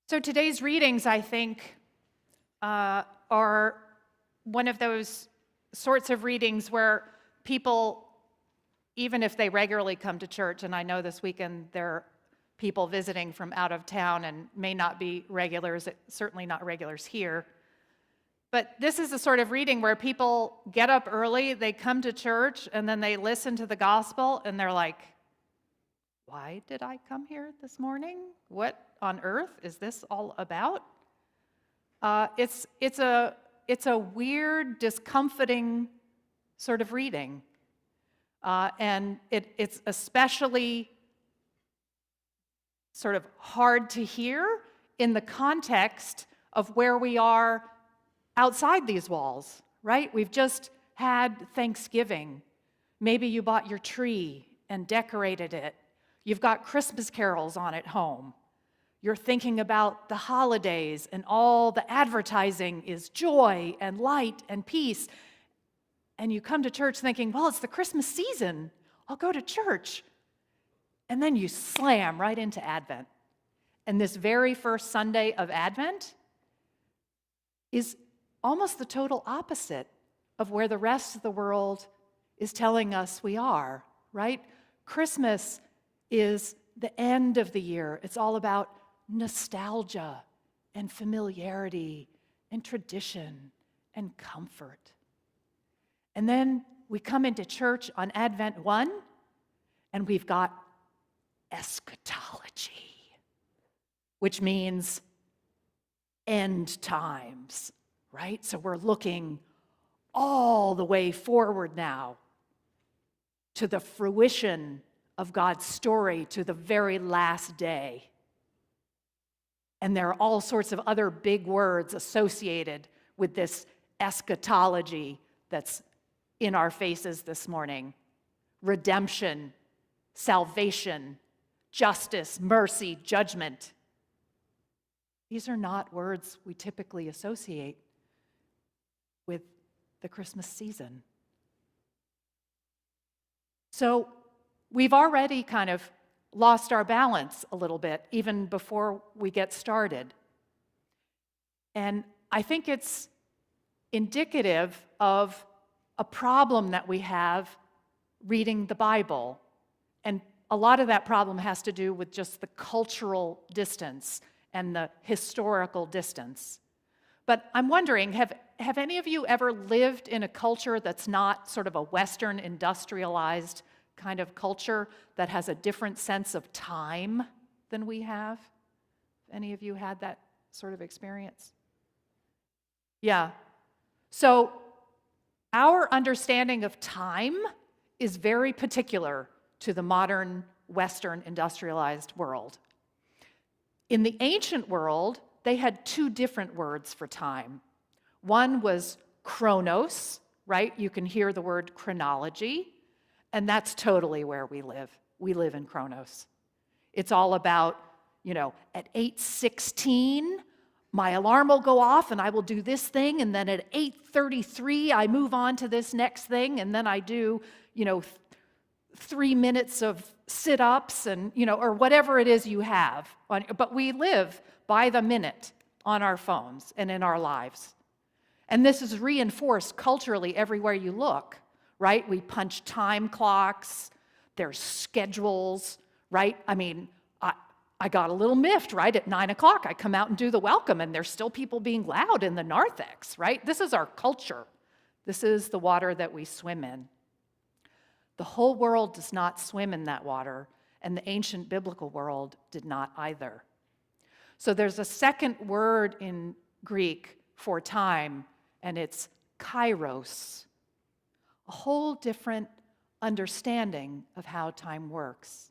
So today's readings, I think, are one of those sorts of readings where people, even if they regularly come to church, and I know this weekend there are people visiting from out of town and may not be regulars, certainly not regulars here, but this is the sort of reading where people get up early, they come to church, and then they listen to the gospel, and they're like, why did I come here this morning? What on earth is this all about? It's a weird, discomforting sort of reading, and it's especially sort of hard to hear in the context of where we are outside these walls, right? We've just had Thanksgiving. Maybe you bought your tree and decorated it. You've got Christmas carols on at home. You're thinking about the holidays, and all the advertising is joy and light and peace. And you come to church thinking, well, it's the Christmas season. I'll go to church. And then you slam right into Advent. And this very first Sunday of Advent is almost the total opposite of where the rest of the world is telling us we are, right? Christmas is the end of the year. It's all about nostalgia and familiarity and tradition and comfort. And then we come into church on Advent 1, and we've got eschatology, which means end times, right? So we're looking all the way forward now to the fruition of God's story, to the very last day. And there are all sorts of other big words associated with this eschatology that's in our faces this morning. Redemption, salvation, justice, mercy, judgment. These are not words we typically associate with the Christmas season. So we've already kind of lost our balance a little bit, even before we get started. And I think it's indicative of a problem that we have reading the Bible. And a lot of that problem has to do with just the cultural distance and the historical distance. But I'm wondering, have any of you ever lived in a culture that's not sort of a Western industrialized kind of culture that has a different sense of time than we have? Any of you had that sort of experience? Yeah. So our understanding of time is very particular to the modern Western industrialized world. In the ancient world, they had two different words for time. One was chronos, right? You can hear the word chronology. And that's totally where we live. We live in Chronos. It's all about, at 8:16, my alarm will go off and I will do this thing, and then at 8:33, I move on to this next thing, and then I do, 3 minutes of sit-ups and, or whatever it is you have. But we live by the minute on our phones and in our lives. And this is reinforced culturally everywhere you look. Right? We punch time clocks, there's schedules, right? I mean, I got a little miffed, right? At 9 o'clock, I come out and do the welcome, and there's still people being loud in the narthex, right? This is our culture. This is the water that we swim in. The whole world does not swim in that water, and the ancient biblical world did not either. So there's a second word in Greek for time, and it's kairos. A whole different understanding of how time works.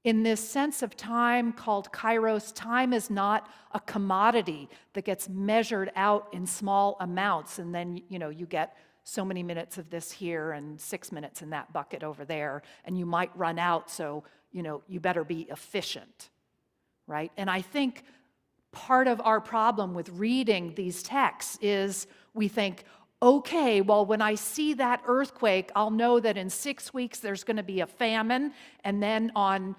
In this sense of time called kairos, time is not a commodity that gets measured out in small amounts, and then you get so many minutes of this here and 6 minutes in that bucket over there, and you might run out, so you better be efficient, right? And I think part of our problem with reading these texts is we think, okay, well, when I see that earthquake, I'll know that in 6 weeks there's going to be a famine, and then on,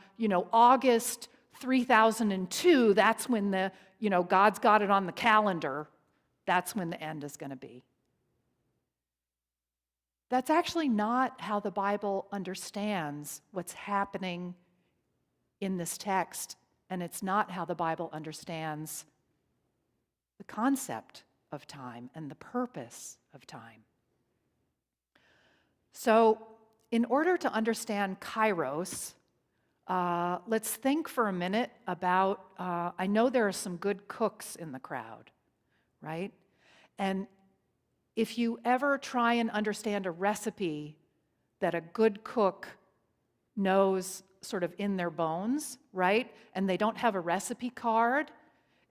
August 3002, that's when God's got it on the calendar, that's when the end is going to be. That's actually not how the Bible understands what's happening in this text, and it's not how the Bible understands the concept of time and the purpose of time. So, in order to understand Kairos, let's think for a minute about, I know there are some good cooks in the crowd, right? And if you ever try and understand a recipe that a good cook knows sort of in their bones, right? And they don't have a recipe card,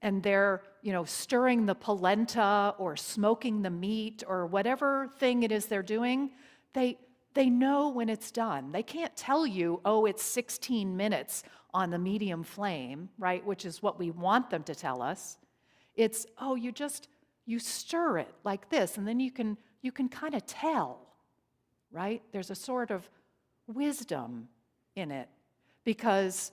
and they're, stirring the polenta or smoking the meat or whatever thing it is they're doing, they know when it's done. They can't tell you, oh, it's 16 minutes on the medium flame, right? Which is what we want them to tell us. It's, oh, you stir it like this, and then you can kind of tell, right? There's a sort of wisdom in it, because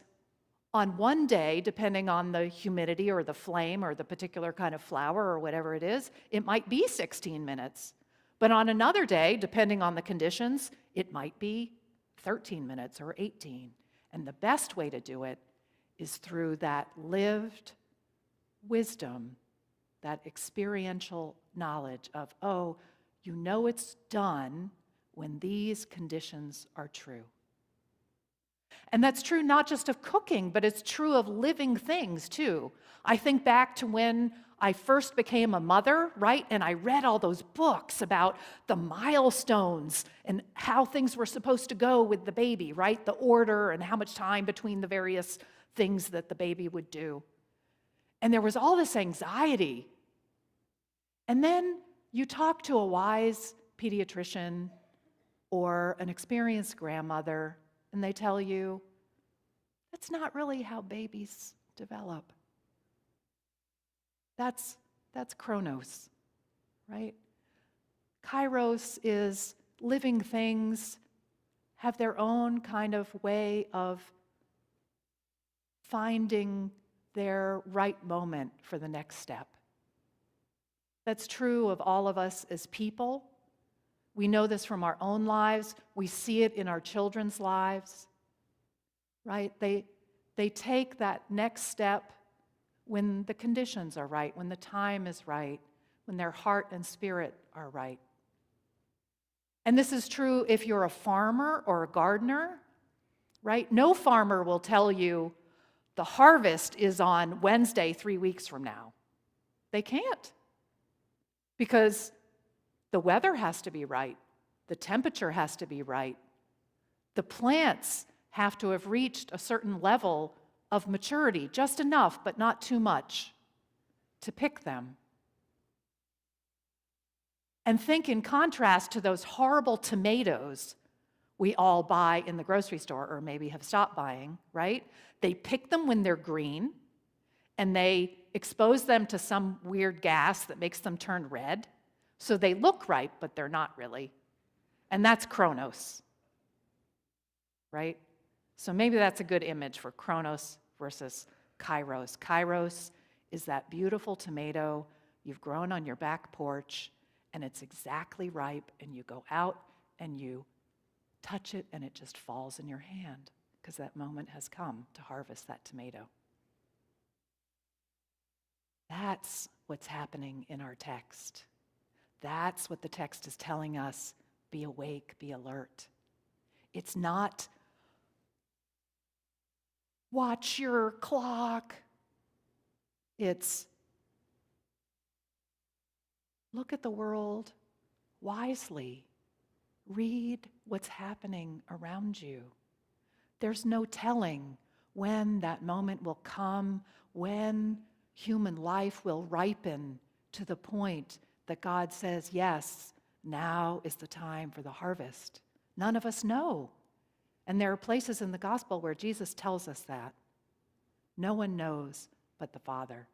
on one day, depending on the humidity or the flame or the particular kind of flour or whatever it is, it might be 16 minutes. But on another day, depending on the conditions, it might be 13 minutes or 18. And the best way to do it is through that lived wisdom, that experiential knowledge of, oh, it's done when these conditions are true. And that's true not just of cooking, but it's true of living things too. I think back to when I first became a mother, right? And I read all those books about the milestones and how things were supposed to go with the baby, right? The order and how much time between the various things that the baby would do. And there was all this anxiety. And then you talk to a wise pediatrician or an experienced grandmother, and they tell you, that's not really how babies develop. That's Chronos, right? Kairos is living things have their own kind of way of finding their right moment for the next step. That's true of all of us as people. We know this from our own lives. We see it in our children's lives, right? They take that next step when the conditions are right, when the time is right, when their heart and spirit are right. And this is true if you're a farmer or a gardener, right? No farmer will tell you the harvest is on Wednesday 3 weeks from now. They can't, because the weather has to be right. The temperature has to be right. The plants have to have reached a certain level of maturity, just enough, but not too much, to pick them. And think in contrast to those horrible tomatoes we all buy in the grocery store, or maybe have stopped buying, right? They pick them when they're green, and they expose them to some weird gas that makes them turn red. So they look ripe, but they're not really. And that's Chronos, right? So maybe that's a good image for Chronos versus Kairos. Kairos is that beautiful tomato you've grown on your back porch, and it's exactly ripe, and you go out and you touch it, and it just falls in your hand because that moment has come to harvest that tomato. That's what's happening in our text. That's what the text is telling us. Be awake, be alert. It's not watch your clock. It's look at the world wisely. Read what's happening around you. There's no telling when that moment will come, when human life will ripen to the point that God says, yes, now is the time for the harvest. None of us know. And there are places in the gospel where Jesus tells us that. No one knows but the Father.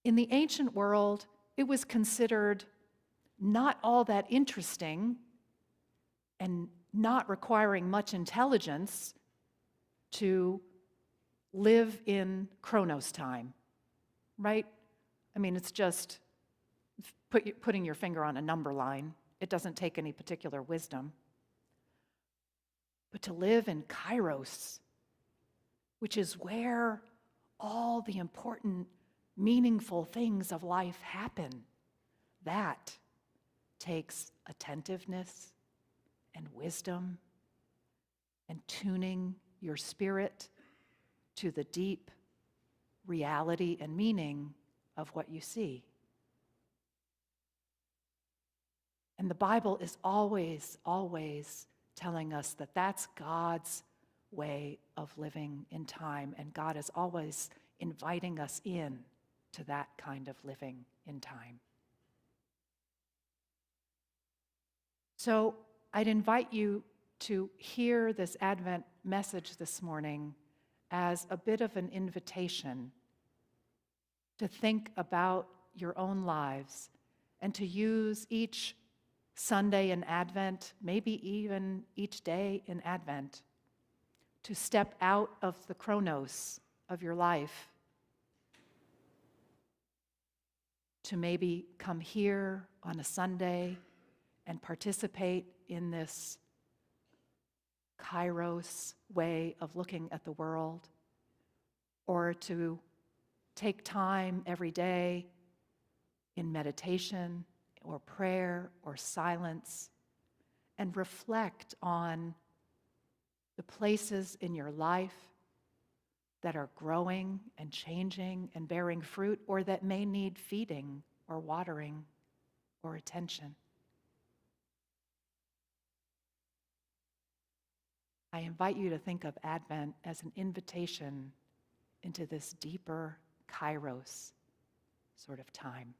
In the ancient world, it was considered not all that interesting and not requiring much intelligence to live in Chronos time, right? I mean, it's just putting your finger on a number line. It doesn't take any particular wisdom. But to live in Kairos, which is where all the important, meaningful things of life happen, that takes attentiveness and wisdom and tuning your spirit to the deep reality and meaning of what you see. And the Bible is always, always telling us that that's God's way of living in time, and God is always inviting us in to that kind of living in time. So I'd invite you to hear this Advent message this morning as a bit of an invitation to think about your own lives and to use each Sunday in Advent, maybe even each day in Advent, to step out of the chronos of your life, to maybe come here on a Sunday and participate in this Kairos way of looking at the world, or to take time every day in meditation or prayer or silence and reflect on the places in your life that are growing and changing and bearing fruit, or that may need feeding or watering or attention. I invite you to think of Advent as an invitation into this deeper Kairos sort of time,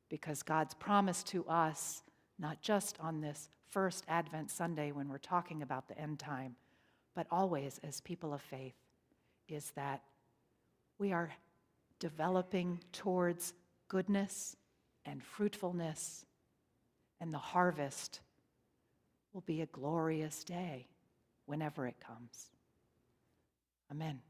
because God's promise to us, not just on this first Advent Sunday when we're talking about the end time, but always as people of faith, is that we are developing towards goodness and fruitfulness, and the harvest will be a glorious day whenever it comes. Amen.